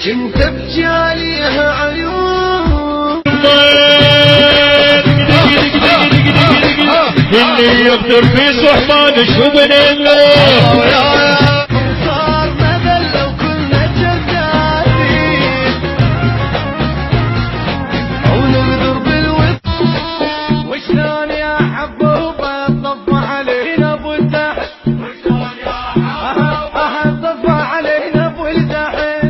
كنت ابكي عليها عيون اللي يقدر في صحبان شو بنعمله صار مثل لو كنا جدادين او نقدر بالود وشلون يا حبوبه طف علينا ابو الدحل وشلون يا حبوبه طف علينا ابو الدحل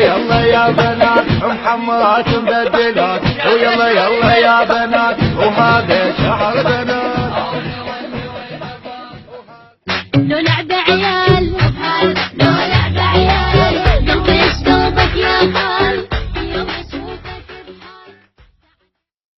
يلا يا بنات محمرات مبدلات ويلا يلا يا بنات وهذا